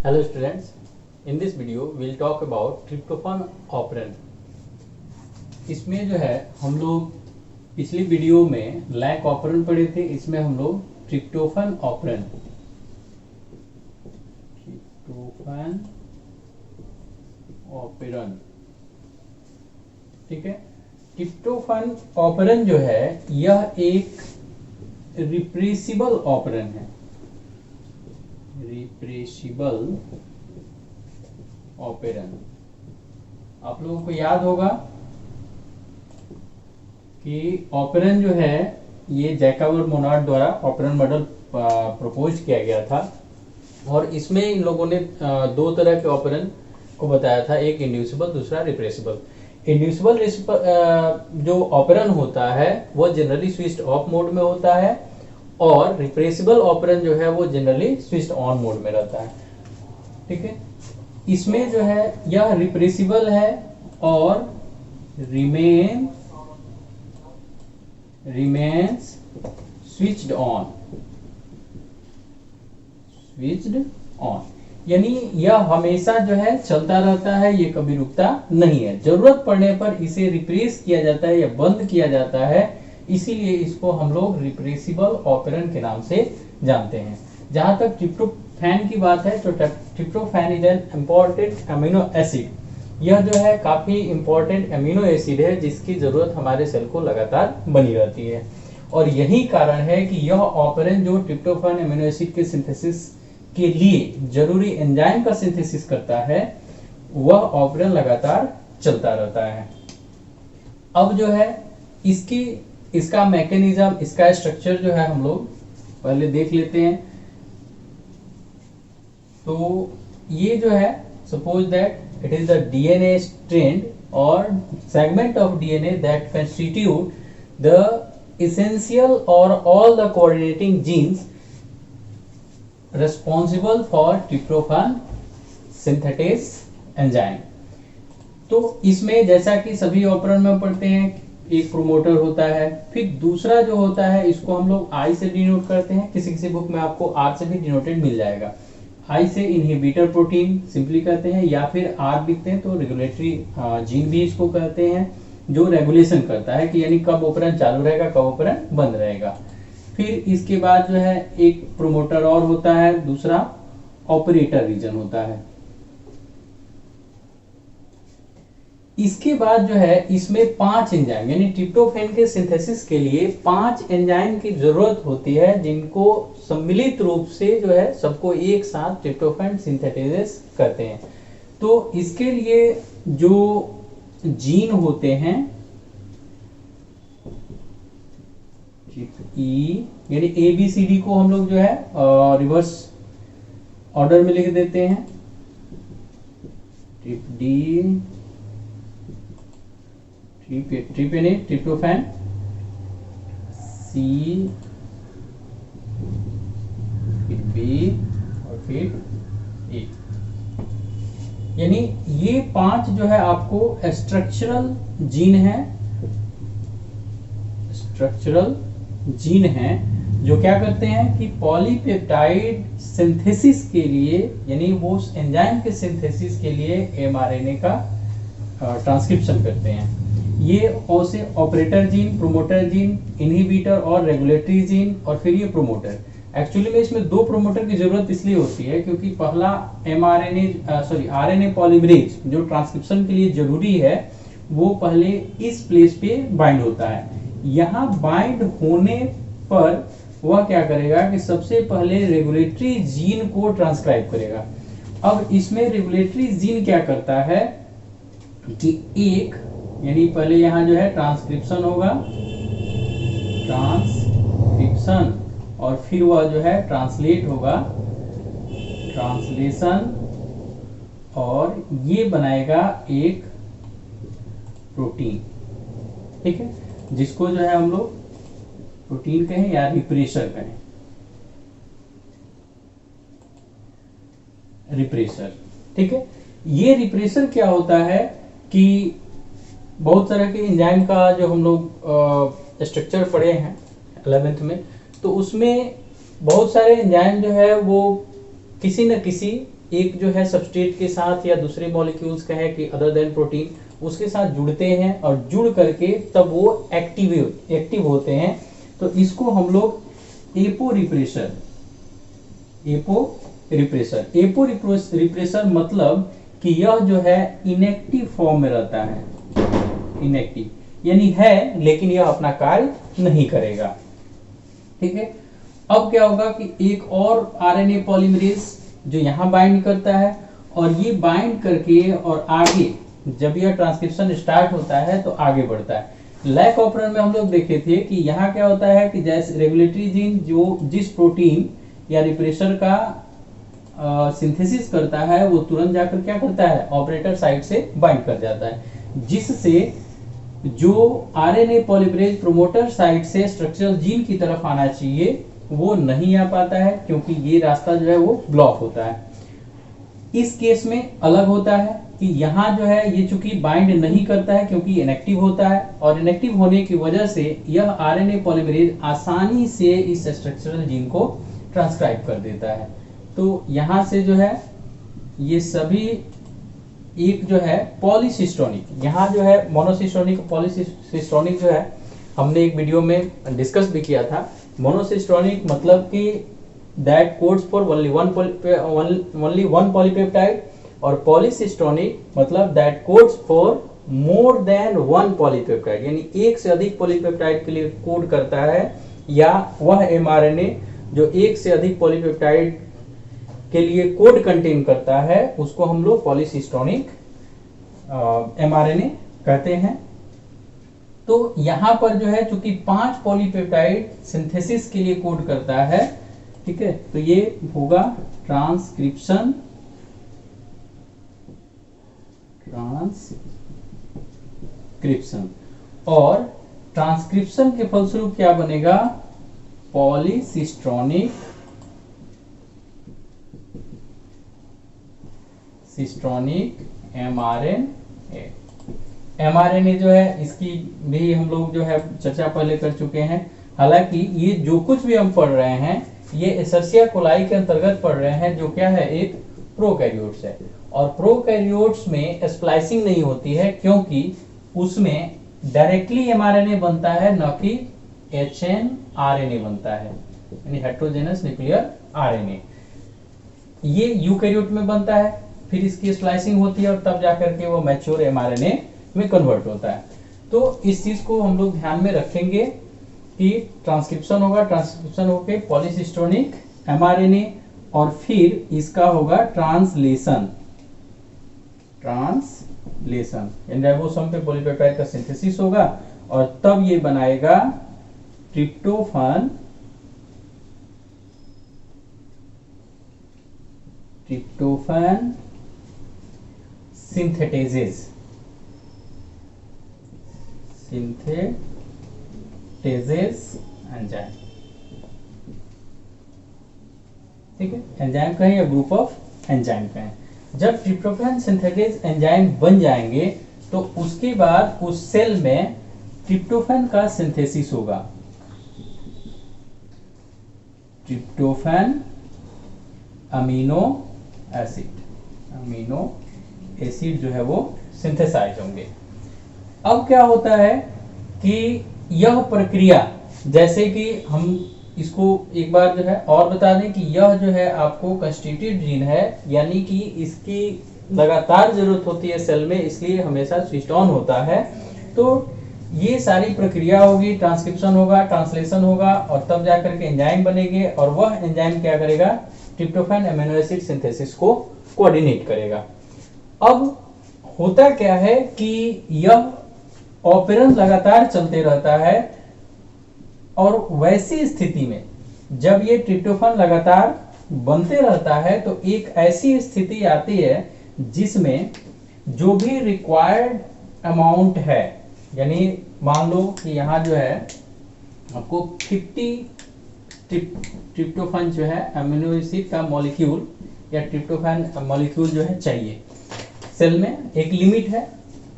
Hello students, in this video we'll talk about tryptophan operand. इसमें जो है हम लोग पिछली वीडियो में लैक ऑपरेंड पढ़े थे, इसमें हम लोग ट्रिप्टोफैन ऑपरेंड ठीक है। ट्रिप्टोफैन ऑपरेंड जो है यह एक रिप्रेसिबल ऑपरेंड है, रिप्रेसिबल ऑपरेंड। आप लोगों को याद होगा कि ऑपरेंड जो है ये जैकब और मोनार्ड द्वारा ऑपरेंड मॉडल प्रपोज किया गया था और इसमें इन लोगों ने दो तरह के ऑपरेंड को बताया था, एक इंड्यूसिबल, दूसरा रिप्रेसिबल। इंड्यूसिबल जो ऑपरेंड होता है वो जनरली स्विच्ड ऑफ मोड में होता है और रिप्रेसिबल ऑपरेंड जो है वो जनरली स्विच्ड ऑन मोड में रहता है। ठीक है, इसमें जो है यह रिप्रेसिबल है और रिमेन्स स्विच्ड ऑन, यानी यह हमेशा जो है चलता रहता है, ये कभी रुकता नहीं है। जरूरत पड़ने पर इसे रिप्रेस किया जाता है या बंद किया जाता है, इसीलिए इसको हम लोग रिप्रेसिबल ऑपरेंड के नाम से जानते हैं। जहां तक ट्रिप्टोफैन की बात है तो tryptophan is an important amino acid. यह जो है काफी इंपॉर्टेंट अमीनो एसिड है जिसकी जरूरत हमारे सेल को लगातार बनी रहती है और यही कारण है कि यह ऑपरेंड जो ट्रिप्टोफैन अमीनो एसिड के सिंथेसिस के लिए जरूरी एंजाइम का सिंथेसिस करता है वह ऑपरेंड लगातार चलता रहता है। अब जो है इसका मैकेनिज्म, इसका स्ट्रक्चर जो है हम लोग पहले देख लेते हैं। तो ये जो है, suppose that it is the DNA strand और segment of DNA that constitute the essential or all the coordinating genes responsible for tryptophan synthetase enzyme। तो इसमें जैसा कि सभी ऑपरेंड में पढ़ते हैं, एक प्रोमोटर होता है, फिर दूसरा जो होता है इसको हम लोग आई से डिनोट करते हैं, किसी किसी बुक में आपको आर से भी डिनोटेड मिल जाएगा। आई से इनहिबिटर प्रोटीन सिंपली कहते हैं या फिर आर लिखते हैं तो रेगुलेटरी जीन भी इसको कहते हैं, जो रेगुलेशन करता है कि यानी कब ऑपरेंड चालू रहेगा, कब ऑपरेंड बंद रहेगा। फिर इसके बाद जो है एक प्रोमोटर और होता है, दूसरा ऑपरेटर रीजन होता है। इसके बाद जो है इसमें 5 एंजाइम, यानी ट्रिप्टोफैन के सिंथेसिस के लिए 5 एंजाइम की जरूरत होती है जिनको सम्मिलित रूप से जो है सबको एक साथ ट्रिप्टोफैन सिंथेटेजेस करते हैं। तो इसके लिए जो जीन होते हैं ई, यानी ए बी सी डी को हम लोग जो है रिवर्स ऑर्डर में लिख देते हैं। ट्रिप्टोफैन, सी, फिर बी और फिर ए, यानी ये 5 जो है आपको स्ट्रक्चरल जीन है जो क्या करते हैं कि पॉलीपेप्टाइड सिंथेसिस के लिए, यानी वो एंजाइम के सिंथेसिस के लिए एमआरएनए का ट्रांसक्रिप्शन करते हैं। ये से operator gene, promoter gene, inhibitor और रेगुलेटरी जीन और फिर ये प्रोमोटर। एक्चुअली में इसमें 2 प्रोमोटर की जरूरत इसलिए होती है क्योंकि पहला आरएनए पॉलीमरेज जो ट्रांसक्रिप्शन के लिए जरूरी है वो पहले इस प्लेस पे बाइंड होता है। यहाँ बाइंड होने पर वह क्या करेगा कि सबसे पहले रेगुलेटरी जीन को ट्रांसक्राइब करेगा। अब इसमें रेगुलेटरी जीन क्या करता है कि एक, यानी पहले यहाँ जो है ट्रांसक्रिप्शन होगा, ट्रांसक्रिप्शन, और फिर वह जो है ट्रांसलेट होगा, ट्रांसलेशन, और ये बनाएगा एक प्रोटीन। ठीक है, जिसको जो है हम लोग प्रोटीन कहें या रिप्रेसर कहें, रिप्रेसर। ठीक है, ये रिप्रेसर क्या होता है कि बहुत तरह के एंजाइम का जो हम लोग स्ट्रक्चर पढ़े हैं 11th में, तो उसमें बहुत सारे एंजाइम जो है वो किसी न किसी एक जो है सबस्ट्रेट के साथ या दूसरे मॉलिक्यूल्स का है कि अदर देन प्रोटीन उसके साथ जुड़ते हैं और जुड़ करके तब वो एक्टिव होते हैं। तो इसको हम लोग एपो रिप्रेसर मतलब कि यह जो है इनएक्टिव फॉर्म में रहता है, इनएक्टिव यानी है लेकिन यह अपना कार्य नहीं करेगा। ठीक है, अब क्या होगा कि एक और आरएनए पॉलीमरेज जो यहां बाइंड करता है और ये बाइंड करके और आगे जब यह ट्रांसक्रिप्शन स्टार्ट होता है तो आगे बढ़ता है। लैक ऑपरेंट में हम लोग देखे थे कि यहाँ क्या होता है कि जैसे रेगुलेटरी जीन जो जिस प्रोटीन या रिप्रेसर का सिंथेसिस करता है वो तुरंत जाकर क्या करता है, ऑपरेटर साइड से बाइंड कर जाता है, जिससे जो आरएनए पॉलीमरेज प्रोमोटर साइड से स्ट्रक्चरल जीन की तरफ आना चाहिए वो नहीं आ पाता है क्योंकि ये रास्ता जो है वो ब्लॉक होता है। इस केस में अलग होता है कि यहाँ जो है ये चूंकि बाइंड नहीं करता है क्योंकि इनएक्टिव होता है और इनएक्टिव होने की वजह से यह आरएनए पॉलीमरेज आसानी से इस स्ट्रक्चरल जीन को ट्रांसक्राइब कर देता है। तो यहाँ से जो है ये सभी एक जो है पॉलीसिस्टोनिक, यहाँ जो है मोनोसिस्टोनिक पॉलीसिस्टोनिक जो है हमने एक वीडियो में डिस्कस भी किया था। मोनोसिस्टोनिक मतलब कि that codes for only one polypeptide और पॉलीसिस्टोनिक मतलब that codes for more than one polypeptide, यानी एक से अधिक पॉलीपेप्टाइड के लिए कोड करता है, या वह एमआरएनए जो एक से अधिक पॉलीपेप्टाइड के लिए कोड कंटेन करता है उसको हम लोग पॉलीसिस्टोनिक एमआरएनए कहते हैं। तो यहाँ पर जो है चूंकि 5 पॉलीपेप्टाइड सिंथेसिस के लिए कोड करता है, ठीक है, तो ये होगा ट्रांसक्रिप्शन और ट्रांसक्रिप्शन के फलस्वरूप क्या बनेगा, पॉलीसिस्टोनिक एमआरएनए। एमआरएनए जो है इसकी भी हम लोग जो है चर्चा पहले कर चुके हैं। हालांकि ये जो कुछ भी हम पढ़ रहे हैं ये एसर्सिया कोलाई के अंतर्गत पढ़ रहे हैं, जो क्या है, एक प्रोकैरियोट्स है। और प्रोकैरियोट्स में स्प्लाइसिंग नहीं होती है क्योंकि उसमें डायरेक्टली एमआरएनए बनता है, न कि एचएनआरएनए बनता है, यानी हेटेरोजेनस न्यूक्लियर आरएनए। ये यूकैरियोट में बनता है, फिर इसकी स्प्लाइसिंग होती है और तब जाकर के वो मैच्योर एमआरएनए में कन्वर्ट होता है। तो इस चीज को हम लोग ध्यान में रखेंगे कि ट्रांसक्रिप्शन होगा, ट्रांसक्रिप्शन होके पॉलीसिस्टोनिक एमआरएनए और फिर इसका होगा ट्रांसलेशन यानी राइबोसोम पे पॉलीपेप्टाइड का सिंथेसिस होगा और तब ये बनाएगा ट्रिप्टोफैन सिंथेटेजेस एंजाइम। ठीक है, एंजाइम कहें या ग्रुप ऑफ एंजाइम कहें। जब ट्रिप्टोफैन सिंथेटेज एंजाइम बन जाएंगे तो उसके बाद उस सेल में ट्रिप्टोफैन का सिंथेसिस होगा। ट्रिप्टोफैन अमीनो एसिड जो है वो सिंथेसाइज होंगे। अब क्या होता है कि यह प्रक्रिया, जैसे कि हम इसको एक बार जो है और बता दें कि यह जो है आपको कंस्टिट्यूटिव जीन है, यानी कि इसकी लगातार जरूरत होती है सेल में, इसलिए हमेशा स्विच ऑन होता है। तो ये सारी प्रक्रिया होगी, ट्रांसक्रिप्शन होगा, ट्रांसलेशन होगा और तब जाकर के एंजाइम बनेंगे और वह एंजाइम क्या करेगा, ट्रिप्टोफैन अमीनो एसिड सिंथेसिस को कोऑर्डिनेट करेगा। अब होता क्या है कि यह ऑपरेशन लगातार चलते रहता है और वैसी स्थिति में जब ये ट्रिप्टोफैन लगातार बनते रहता है तो एक ऐसी स्थिति आती है जिसमें जो भी रिक्वायर्ड अमाउंट है, यानी मान लो कि यहाँ जो है आपको 50 ट्रिप्टोफैन जो है अमीनो एसिड का मॉलिक्यूल या ट्रिप्टोफैन मॉलिक्यूल जो है चाहिए, सेल में एक लिमिट है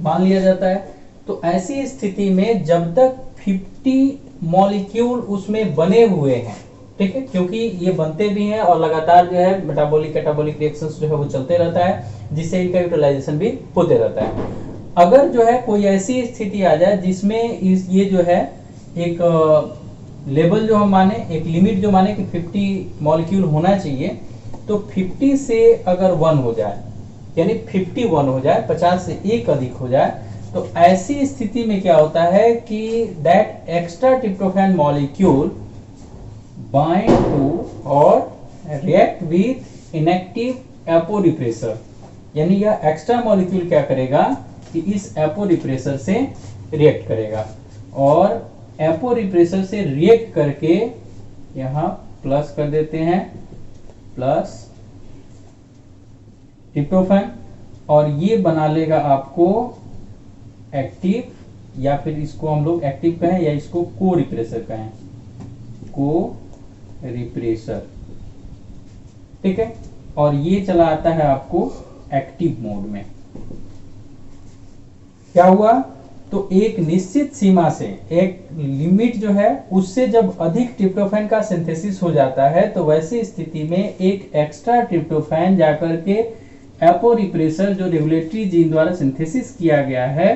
मान लिया जाता है। तो ऐसी स्थिति में जब तक 50 मॉलिक्यूल उसमें बने हुए हैं ठीक है, क्योंकि ये बनते भी हैं और लगातार जो है मेटाबॉलिक कैटाबॉलिक रिएक्शंस जो है वो चलते रहता है, जिससे इनका यूटिलाइजेशन भी होते रहता है। अगर जो है कोई ऐसी स्थिति आ जाए जिसमें ये जो है एक लेवल जो हम माने, एक लिमिट जो माने कि 50 मॉलिक्यूल होना चाहिए, तो 50 से अगर 1 हो जाए, यानी 51 हो जाए, 50 से एक अधिक हो जाए, तो ऐसी स्थिति में क्या होता है कि that extra tryptophan molecule bind to और रिएक्ट विथ इनएक्टिव एपोरिप्रेसर, यानी यह एक्स्ट्रा मॉलिक्यूल क्या करेगा कि इस एपोरिप्रेसर से रिएक्ट करेगा, और एपोरिप्रेसर से रिएक्ट करके यहां प्लस कर देते हैं, प्लस ट्रिप्टोफैन, और ये बना लेगा आपको एक्टिव, या फिर इसको हम लोग एक्टिव कहें या इसको को रिप्रेसर कहें, को रिप्रेसर, ठीक है। और ये चला आता है आपको एक्टिव मोड में। क्या हुआ, तो एक निश्चित सीमा से, एक लिमिट जो है उससे जब अधिक ट्रिप्टोफैन का सिंथेसिस हो जाता है, तो वैसी स्थिति में एक एक्स्ट्रा ट्रिप्टोफैन जाकर के एपोरिप्रेसर जो रेगुलेटरी जीन द्वारा सिंथेसिस किया गया है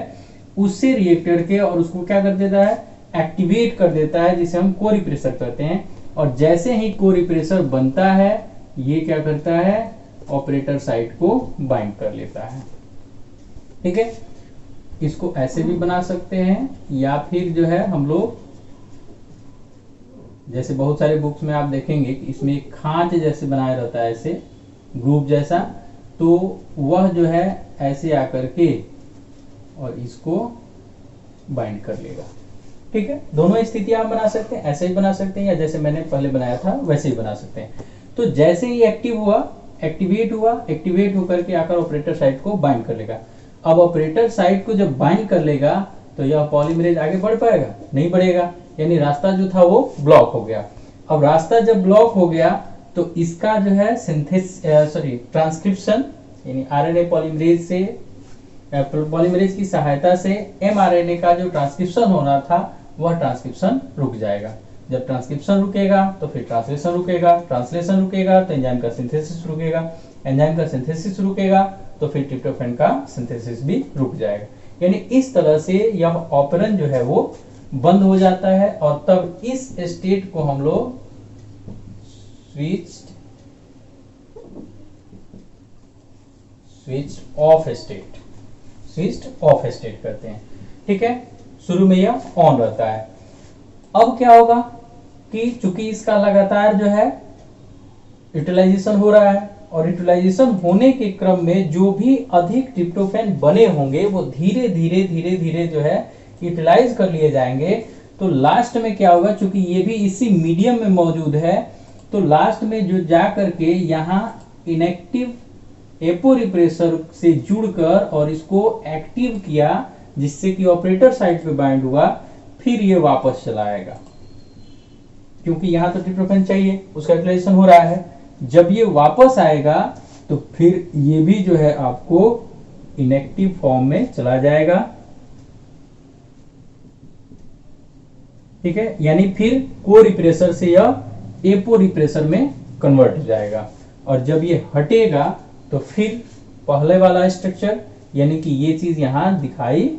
उससे रिएक्ट करके और उसको क्या कर देता है, एक्टिवेट कर देता है, जिसे हम कोरिप्रेसर कहते हैं। और जैसे ही कोरिप्रेसर बनता है, ये क्या करता है, ऑपरेटर साइट को बाइंड कर लेता है, ठीक है। इसको ऐसे भी बना सकते हैं, या फिर जो है हम लोग, जैसे बहुत सारे बुक्स में आप देखेंगे कि इसमें एक खांच जैसे बनाया रहता है, ऐसे ग्रुप जैसा, तो वह जो है ऐसे आकर के और इसको बाइंड कर लेगा, ठीक है। दोनों स्थितियां हम बना सकते हैं, ऐसे ही बना सकते हैं, या जैसे मैंने पहले बनाया था वैसे ही बना सकते हैं। तो जैसे ही एक्टिव हुआ, एक्टिवेट होकर के आकर ऑपरेटर साइट को बाइंड कर लेगा। अब ऑपरेटर साइट को जब बाइंड कर लेगा तो यह पॉलीमरेज आगे बढ़ पाएगा, नहीं बढ़ेगा, यानी रास्ता जो था वो ब्लॉक हो गया। अब रास्ता जब ब्लॉक हो गया तो इसका जो है ट्रांसक्रिप्शन, यानी आरएनए पॉलीमरेज की सहायता से एमआरएनए का जो ट्रांसक्रिप्शन होना था वह ट्रांसक्रिप्शन रुक जाएगा। जब ट्रांसक्रिप्शन रुकेगा तो फिर ट्रांसलेशन रुकेगा, ट्रांसलेशन रुकेगा तो एंजाइम का सिंथेसिस रुकेगा, एंजाइम का सिंथेसिस रुकेगा तो फिर ट्रिप्टोफैन का सिंथेसिस भी रुक जाएगा। यानी इस तरह से यह ऑपरेशन जो है वो बंद हो जाता है, और तब इस स्टेट को हम लोग स्विच ऑफ स्टेट करते हैं, ठीक है। शुरू में यह ऑन रहता है। अब क्या होगा कि चूंकि इसका लगातार जो है यूटिलाइजेशन हो रहा है, और यूटिलाइजेशन होने के क्रम में जो भी अधिक ट्रिप्टोफैन बने होंगे वो धीरे धीरे जो है यूटिलाइज कर लिए जाएंगे। तो लास्ट में क्या होगा, चूंकि ये भी इसी मीडियम में मौजूद है, तो लास्ट में जो जा करके यहाँ इनएक्टिव एपोरिप्रेसर से जुड़कर और इसको एक्टिव किया, जिससे कि ऑपरेटर साइट पे बाइंड हुआ, फिर ये वापस चला आएगा, क्योंकि यहां तो ट्रिप्टोफैन चाहिए, उसका यूटिलाइजेशन हो रहा है। जब ये वापस आएगा तो फिर ये भी जो है आपको इनएक्टिव फॉर्म में चला जाएगा, ठीक है। यानी फिर को रिप्रेसर से यह एपो रिप्रेसर में कन्वर्ट हो जाएगा, और जब ये हटेगा तो फिर पहले वाला स्ट्रक्चर, यानी कि ये चीज यहां दिखाई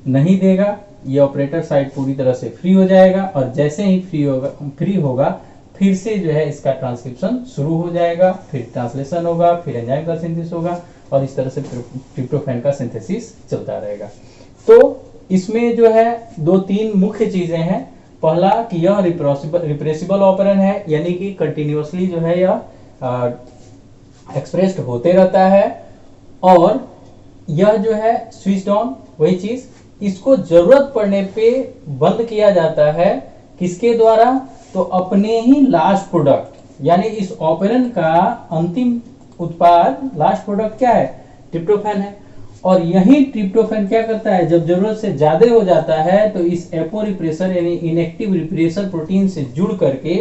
नहीं देगा, ये ऑपरेटर साइट पूरी तरह से फ्री हो जाएगा, और जैसे ही फ्री होगा फिर से जो है इसका ट्रांसक्रिप्शन शुरू हो जाएगा, फिर ट्रांसलेशन होगा, फिर एंजाइम का सिंथेसिस होगा, और इस तरह से ट्रिप्टोफैन का सिंथेसिस चलता रहेगा। तो इसमें जो है 2-3 मुख्य चीजें हैं। पहला कि यह रिप्रेसिबल ऑपरेंड है, यानी कि कंटिन्यूअसली जो है यह एक्सप्रेस्ड होते रहता है, और यह जो है स्विच ऑन, वही चीज, इसको जरूरत पड़ने पे बंद किया जाता है। किसके द्वारा, तो अपने ही लास्ट प्रोडक्ट, यानी इस ऑपरेंड का अंतिम उत्पाद, लास्ट प्रोडक्ट क्या है, ट्रिप्टोफैन है। और यही ट्रिप्टोफैन क्या करता है, जब जरूरत से ज्यादा हो जाता है तो इस एपो रिप्रेसर यानी इनएक्टिव रिप्रेसर प्रोटीन से जुड़ करके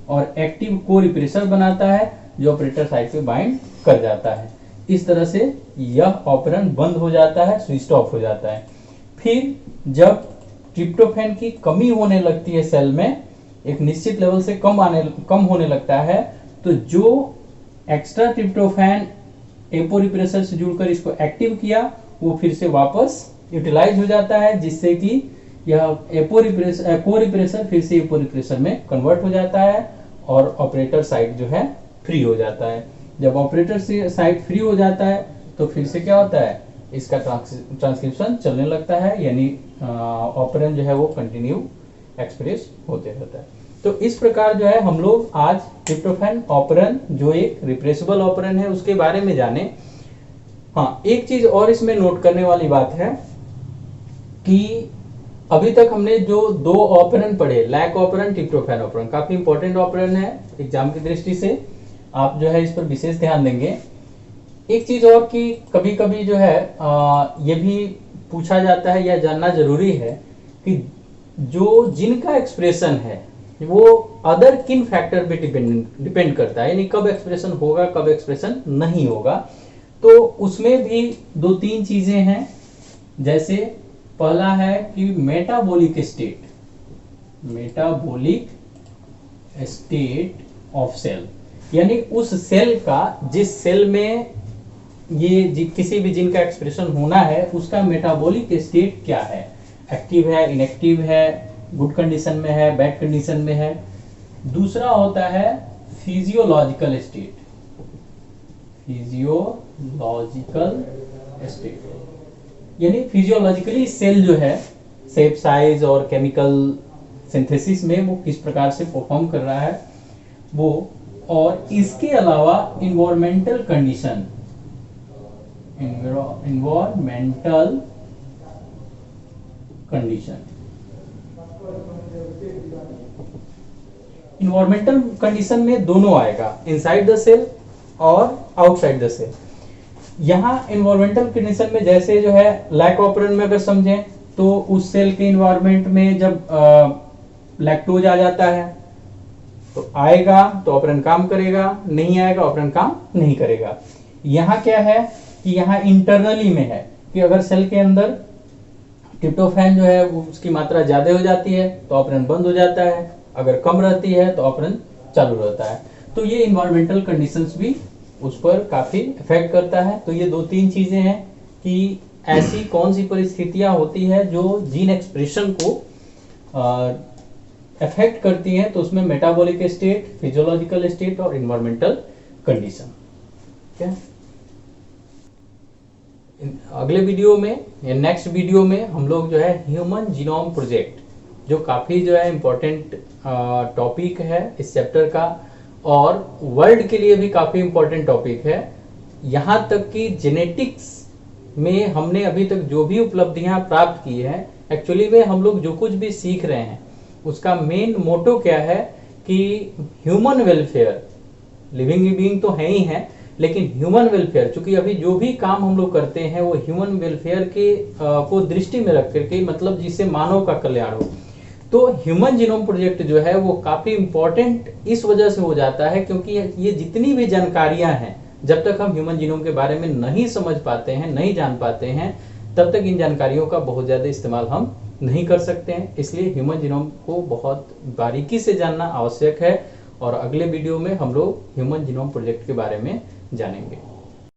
और एक्टिव को रिप्रेसर बनाता है, जो ऑपरेटर साइट पे बाइंड कर जाता है। इस तरह से यह ऑपरेंड बंद हो जाता है, स्विच ऑफ हो जाता है। फिर जब ट्रिप्टोफैन की कमी होने लगती है सेल में, एक निश्चित लेवल से कम होने लगता है, तो जो एक्स्ट्रा ट्रिप्टोफैन एपोरिप्रेसर से जुड़कर इसको एक्टिव किया वो फिर से वापस यूटिलाइज हो जाता है, जिससे कि यह कोरिप्रेसर फिर से एपोरिप्रेसर में कन्वर्ट हो जाता है और ऑपरेटर साइट जो है फ्री हो जाता है। जब ऑपरेटर साइट फ्री हो जाता है तो फिर से क्या होता है, इसका ट्रांसक्रिप्शन चलने लगता है, यानी ऑपरेंड जो है वो कंटिन्यू एक्सप्रेस होते रहता है। तो इस प्रकार जो है हम लोग आज ट्रिप्टोफैन ऑपरेंड जो एक रिप्रेसिबल ऑपरेंड है उसके बारे में जाने। हाँ, एक चीज और इसमें नोट करने वाली बात है कि अभी तक हमने जो दो ऑपरेंड पढ़े, लैक ऑपरेंड, ट्रिप्टोफैन ऑपरेंड, काफी इंपॉर्टेंट ऑपरेंड है एग्जाम की दृष्टि से, आप जो है इस पर विशेष ध्यान देंगे। एक चीज और कि कभी कभी जो है ये भी पूछा जाता है या जानना जरूरी है कि जो जिनका एक्सप्रेशन है वो अदर किन फैक्टर पे डिपेंड करता है, यानी कब एक्सप्रेशन होगा कब एक्सप्रेशन नहीं होगा। तो उसमें भी दो तीन चीजें हैं, जैसे पहला है कि मेटाबॉलिक स्टेट ऑफ सेल, यानी उस सेल का जिस सेल में ये किसी भी जीन का एक्सप्रेशन होना है उसका मेटाबॉलिक स्टेट क्या है, एक्टिव है, इनएक्टिव है, गुड कंडीशन में है, बैड कंडीशन में है। दूसरा होता है फिजियोलॉजिकल स्टेट, यानी फिजियोलॉजिकली सेल जो है शेप, साइज और केमिकल सिंथेसिस में वो किस प्रकार से परफॉर्म कर रहा है वो। और इसके अलावा इन्वायरमेंटल कंडीशन, इन्वायरमेंटल कंडीशन में दोनों आएगा, इनसाइड द सेल और आउटसाइड द सेल। यहां इन्वायरमेंटल कंडीशन में जैसे जो है लैक ऑपरेंड में अगर समझें तो उस सेल के इन्वायरमेंट में जब लैक्टोज आ जाता है तो आएगा तो ऑपरेंड काम करेगा, नहीं आएगा ऑपरेंड काम नहीं करेगा। यहां क्या है कि यहाँ इंटरनली में है कि अगर सेल के अंदर ट्रिप्टोफैन जो है वो उसकी मात्रा ज्यादा हो जाती है तो ऑपरेंड बंद हो जाता है, अगर कम रहती है तो ऑपरेंड चालू रहता है। तो ये इन्वायरमेंटल कंडीशंस भी उस पर काफी इफेक्ट करता है। तो ये दो तीन चीजें हैं कि ऐसी कौन सी परिस्थितियां होती है जो जीन एक्सप्रेशन को अफेक्ट करती हैं, तो उसमें मेटाबॉलिक स्टेट, फिजियोलॉजिकल स्टेट और इन्वायरमेंटल कंडीशन। क्या अगले वीडियो में या नेक्स्ट वीडियो में हम लोग जो है ह्यूमन जीनोम प्रोजेक्ट, जो काफी जो है इम्पोर्टेंट टॉपिक है इस चैप्टर का और वर्ल्ड के लिए भी काफी इम्पोर्टेंट टॉपिक है। यहाँ तक कि जेनेटिक्स में हमने अभी तक जो भी उपलब्धियां प्राप्त की है, एक्चुअली में हम लोग जो कुछ भी सीख रहे हैं उसका मेन मोटो क्या है कि ह्यूमन वेलफेयर, लिविंग बीइंग तो है ही है, लेकिन ह्यूमन वेलफेयर, चूंकि अभी जो भी काम हम लोग करते हैं वो ह्यूमन वेलफेयर के को दृष्टि में रख करके, मतलब जिससे मानव का कल्याण हो। तो ह्यूमन जीनोम प्रोजेक्ट जो है वो काफी इंपॉर्टेंट इस वजह से हो जाता है क्योंकि ये जितनी भी जानकारियां हैं, जब तक हम ह्यूमन जीनोम के बारे में नहीं समझ पाते हैं, नहीं जान पाते हैं, तब तक इन जानकारियों का बहुत ज्यादा इस्तेमाल हम नहीं कर सकते हैं। इसलिए ह्यूमन जीनोम को बहुत बारीकी से जानना आवश्यक है और अगले वीडियो में हम लोग ह्यूमन जीनोम प्रोजेक्ट के बारे में जानेंगे।